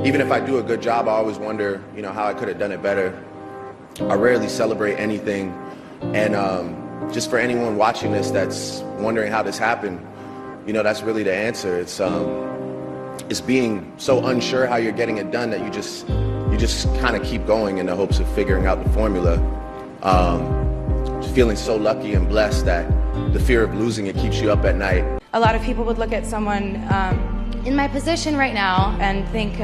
even if I do a good job, I always wonder, how I could have done it better. I rarely celebrate anything. And just for anyone watching this that's wondering how this happened, that's really the answer. It's being so unsure how you're getting it done that you just kind of keep going in the hopes of figuring out the formula. Just feeling so lucky and blessed that the fear of losing it keeps you up at night. A lot of people would look at someone in my position right now and think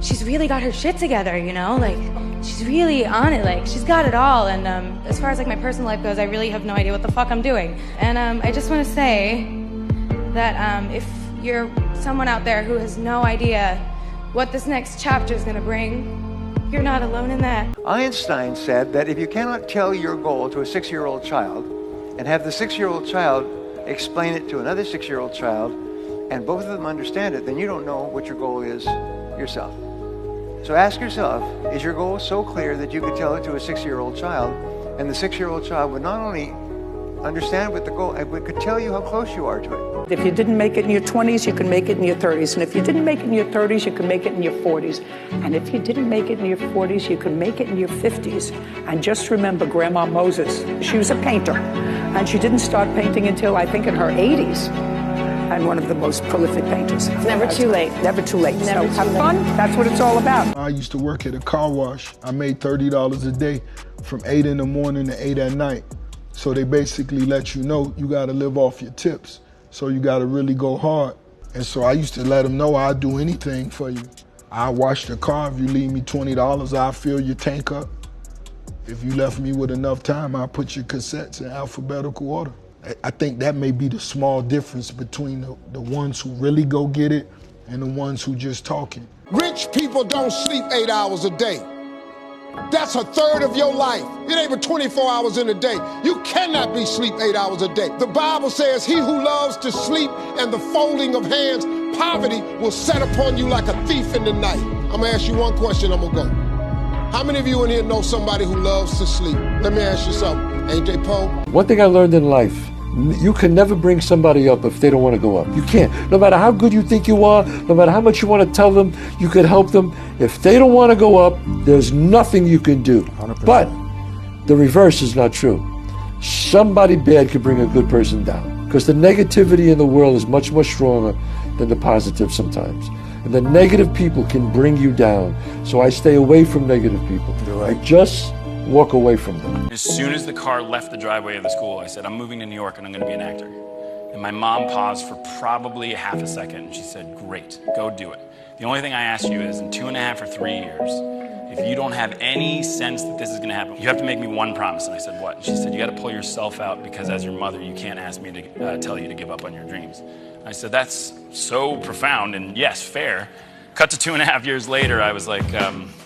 she's really got her shit together, like she's really on it, like she's got it all. And as far as like my personal life goes, I really have no idea what the fuck I'm doing. And I just want to say that if you're someone out there who has no idea what this next chapter is going to bring, you're not alone in that. Einstein said that if you cannot tell your goal to a 6-year-old child and have the 6-year-old child explain it to another 6-year-old child and both of them understand it, then you don't know what your goal is yourself. So ask yourself, is your goal so clear that you could tell it to a 6-year-old child and the 6-year-old child would not only understand what the goal, but could tell you how close you are to it. If you didn't make it in your 20s, you can make it in your 30s. And if you didn't make it in your 30s, you can make it in your 40s. And if you didn't make it in your 40s, you can make it in your 50s. And just remember Grandma Moses. She was a painter. And she didn't start painting until, I think, in her 80s. And one of the most prolific painters. It's never too late. Never too late. Never so have too fun. That's what it's all about. I used to work at a car wash. I made $30 a day from 8 in the morning to 8 at night. So they basically let you know you got to live off your tips. So you got to really go hard. And so I used to let them know I'd do anything for you. I'll wash the car. If you leave me $20, I'll fill your tank up. If you left me with enough time, I'll put your cassettes in alphabetical order. I think that may be the small difference between the ones who really go get it and the ones who just talking. Rich people don't sleep 8 hours a day. That's a third of your life. It ain't but 24 hours in a day. You cannot be sleep 8 hours a day. The Bible says he who loves to sleep and the folding of hands, poverty will set upon you like a thief in the night. I'm gonna ask you one question, I'm gonna go. How many of you in here know somebody who loves to sleep? Let me ask you something. Ain't they Poe? One thing I learned in life, you can never bring somebody up if they don't want to go up. You can't. No matter how good you think you are, no matter how much you want to tell them, you could help them. If they don't want to go up, there's nothing you can do. 100%. But the reverse is not true. Somebody bad could bring a good person down because the negativity in the world is much, much stronger than the positive sometimes. And the negative people can bring you down. So I stay away from negative people. I just walk away from them. As soon as the car left the driveway of the school, I said, I'm moving to New York and I'm going to be an actor. And my mom paused for probably a half a second and she said, great, go do it. The only thing I ask you is in 2.5 or 3 years, if you don't have any sense that this is going to happen, you have to make me one promise. And I said, what? And she said, you got to pull yourself out because as your mother, you can't ask me to tell you to give up on your dreams. I said, that's so profound and yes, fair. Cut to 2.5 years later, I was like,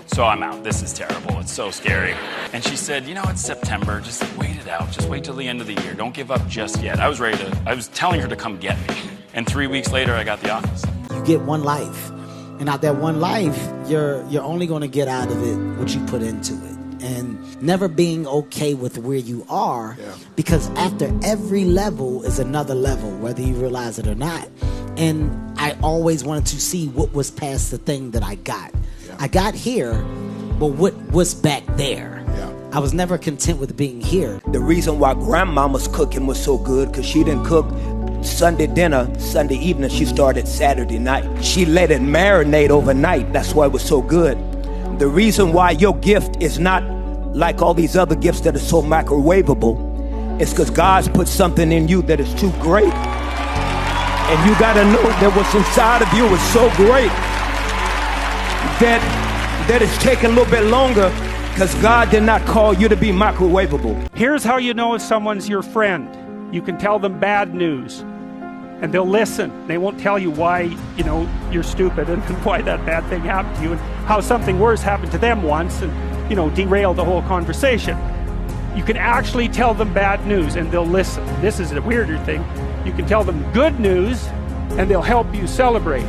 so I'm out. This is terrible. It's so scary. And she said, it's September. Just wait it out. Just wait till the end of the year. Don't give up just yet. I was telling her to come get me. And 3 weeks later, I got the office. You get one life. And out that one life, you're only going to get out of it what you put into it. And never being okay with where you are, because after every level is another level, whether you realize it or not. And I always wanted to see what was past the thing that I got. I got here, but what was back there? I was never content with being here. The reason why grandmama's cooking was so good, because she didn't cook Sunday dinner, Sunday evening, she started Saturday night. She let it marinate overnight. That's why it was so good. The reason why your gift is not like all these other gifts that are so microwavable is because God's put something in you that is too great. And you got to know that what's inside of you is so great that it's taking a little bit longer because God did not call you to be microwavable. Here's how you know if someone's your friend. You can tell them bad news and they'll listen. They won't tell you why, you're stupid and why that bad thing happened to you and how something worse happened to them once and, derail the whole conversation. You can actually tell them bad news and they'll listen. This is a weirder thing. You can tell them good news and they'll help you celebrate.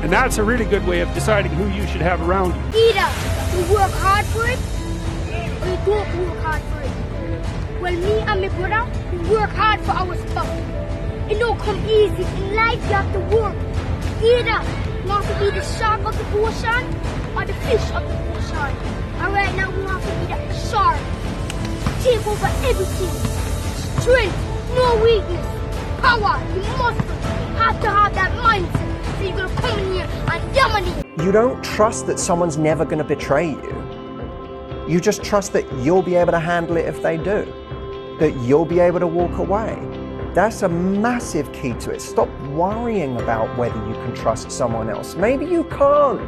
And that's a really good way of deciding who you should have around you. Either you work hard for it or you don't work hard for it. Well, me and my brother, we work hard for our stuff. It don't come easy. In life, you have to work. Either You want to be the shark of the ocean or the fish of the ocean? And right now we want to be the shark. Take over everything. Strength, no weakness. Power, you must have to have that mindset. So you're going to come in here and dominate. You don't trust that someone's never going to betray you. You just trust that you'll be able to handle it if they do. That you'll be able to walk away. That's a massive key to it. Stop worrying about whether you can trust someone else. Maybe you can't.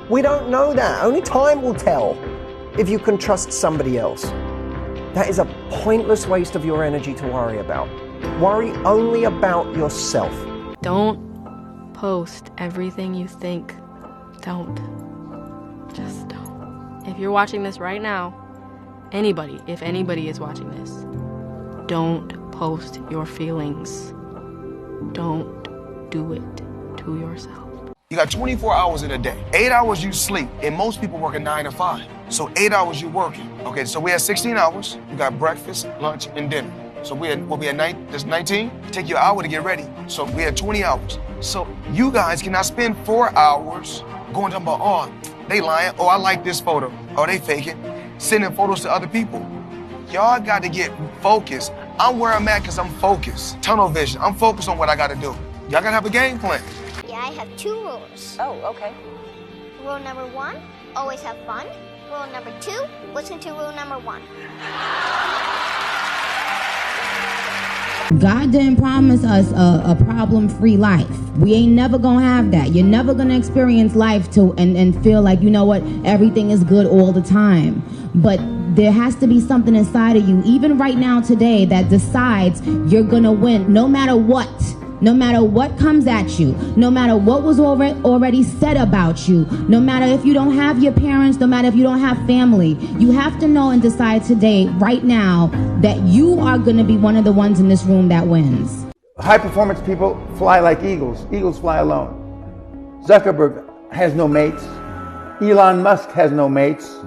We don't know that. Only time will tell if you can trust somebody else. That is a pointless waste of your energy to worry about. Worry only about yourself. Don't post everything you think. Don't. Just don't. If you're watching this right now, anybody, if anybody is watching this, don't post your feelings. Don't do it to yourself. You got 24 hours in a day. 8 hours you sleep, and most people work a 9 to 5. So 8 hours you're working. Okay, so we have 16 hours. You got breakfast, lunch, and dinner. So we'll be at night. There's 19. Take you an hour to get ready. So we had 20 hours. So you guys cannot spend 4 hours going talking about, oh, they lying. Oh, I like this photo. Oh, they faking. Sending photos to other people. Y'all got to get focused. I'm where I'm at because I'm focused. Tunnel vision. I'm focused on what I got to do. Y'all got to have a game plan. Yeah, I have 2 rules. Oh, okay. Rule number 1, always have fun. Rule number 2, listen to rule number 1. God didn't promise us a problem-free life. We ain't never gonna have that. You're never gonna experience life and feel like, you know what, everything is good all the time. But there has to be something inside of you, even right now today, that decides you're gonna win no matter what. No matter what comes at you, no matter what was already said about you, no matter if you don't have your parents, no matter if you don't have family, you have to know and decide today, right now, that you are going to be one of the ones in this room that wins. High performance people fly like eagles. Eagles fly alone. Zuckerberg has no mates. Elon Musk has no mates.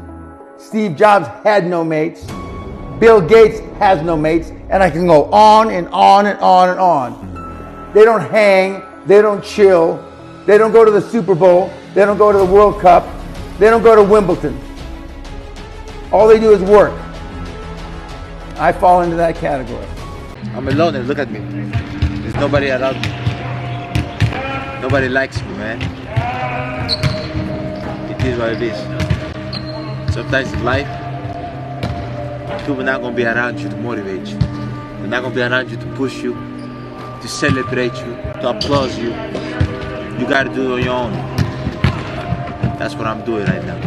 Steve Jobs had no mates. Bill Gates has no mates. And I can go on and on and on and on. They don't hang, they don't chill, they don't go to the Super Bowl, they don't go to the World Cup, they don't go to Wimbledon. All they do is work. I fall into that category. I'm a loner, look at me. There's nobody around me. Nobody likes me, man. It is what it is. Sometimes in life, people are not going to be around you to motivate you. They're not going to be around you to push you, to celebrate you, to applaud you. You got to do it on your own. That's what I'm doing right now.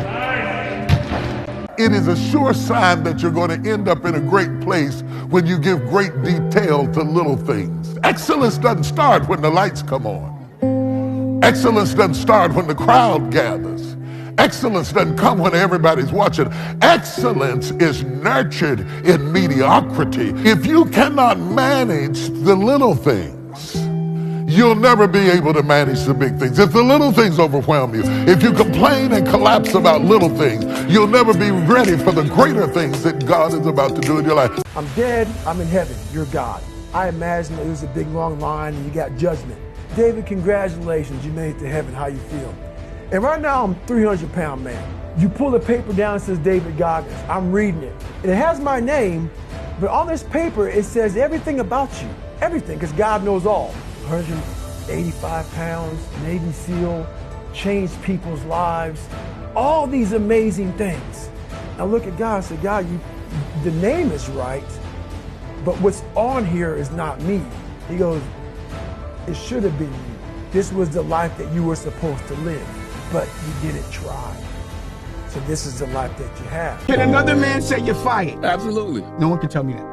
It is a sure sign that you're going to end up in a great place when you give great detail to little things. Excellence doesn't start when the lights come on. Excellence doesn't start when the crowd gathers. Excellence doesn't come when everybody's watching. Excellence is nurtured in mediocrity. If you cannot manage the little things, you'll never be able to manage the big things. If the little things overwhelm you, if you complain and collapse about little things, you'll never be ready for the greater things that God is about to do in your life. I'm dead, I'm in heaven, you're God. I imagine it was a big long line and you got judgment. David, congratulations, you made it to heaven, how you feel? And right now I'm a 300-pound man. You pull the paper down, it says David Goggins. I'm reading it. And it has my name, but on this paper it says everything about you. Everything, because God knows all. 185 pounds, Navy SEAL, changed people's lives. All these amazing things. I look at God and say, God, the name is right, but what's on here is not me. He goes, it should have been you. This was the life that you were supposed to live. But you didn't try. So this is the life that you have. Can another man say you're fired? Absolutely. No one can tell me that.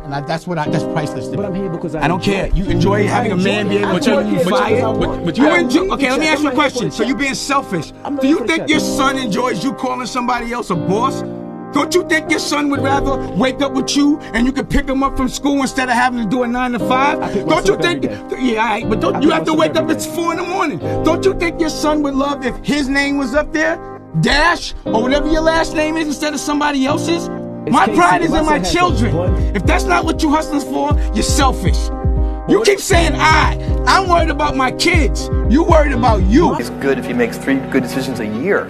And that's priceless to me. But I'm here because I don't care. You enjoy having a man be able to tell you fired? Okay, let me ask you a question. So you're being selfish. Do you think your son enjoys you calling somebody else a boss? Don't you think your son would rather wake up with you and you could pick him up from school instead of having to do a 9 to 5? Don't you think? Yeah, all right, but don't you have to wake up at 4 in the morning? Don't you think your son would love if his name was up there, Dash, or whatever your last name is, instead of somebody else's? My pride is in my children. If that's not what you hustling for, you're selfish. You keep saying I'm worried about my kids. You worried about you. He's good if he makes 3 good decisions a year.